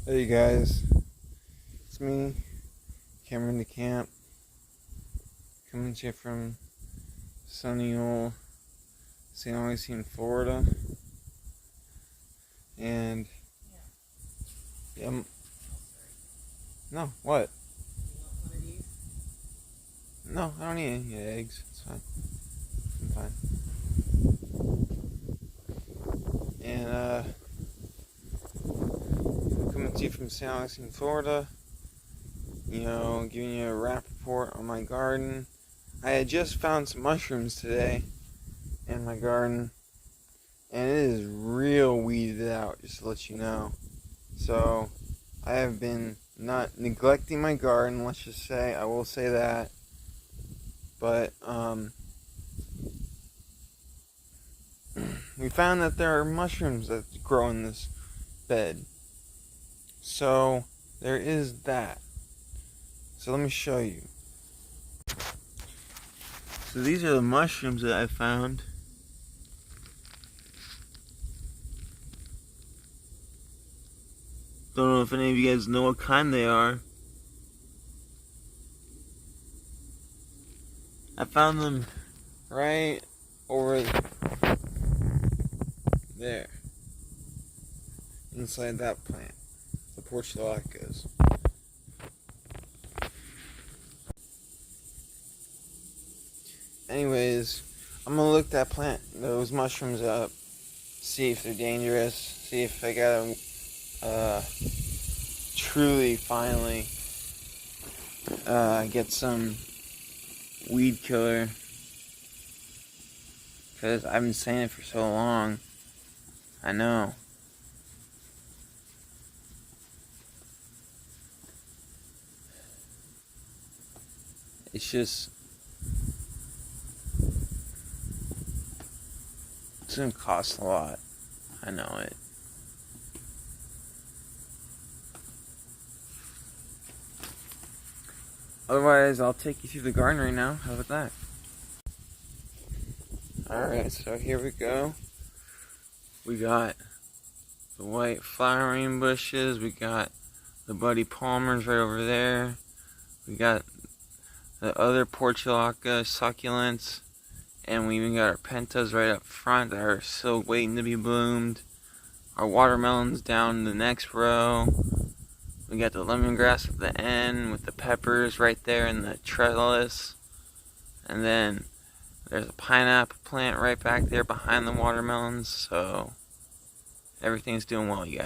Hey guys, it's me, Cameron the Camp, coming to you from sunny old St. Augustine, Florida. And yeah, no, what? No, I don't need any eggs. It's fine. I'm fine. And coming to you from St. Augustine, Florida. Giving you a wrap report on my garden. I had just found some mushrooms today in my garden, and it is real weeded out, just to let you know. So I have been not neglecting my garden, let's just say. I will say that. But we found that there are mushrooms that grow in this bed. So there is that. So let me show you. So these are the mushrooms that I found. Don't know if any of you guys know what kind they are. I found them right over there, inside that plant, the portulacas. Anyways, I'm gonna look those mushrooms up, see if they're dangerous, see if I gotta truly finally get some weed killer, because I've been saying it for so long. I know. It's just, it's gonna cost a lot. I know it. Otherwise, I'll take you through the garden right now. How about that? Alright, so here we go. We got the white flowering bushes. We got the Buddy Palmers right over there. We got the other portulaca succulents. And we even got our pentas right up front that are still waiting to be bloomed. Our watermelons down the next row. We got the lemongrass at the end with the peppers right there in the trellis. And then there's a pineapple plant right back there behind the watermelons. So everything's doing well, you guys.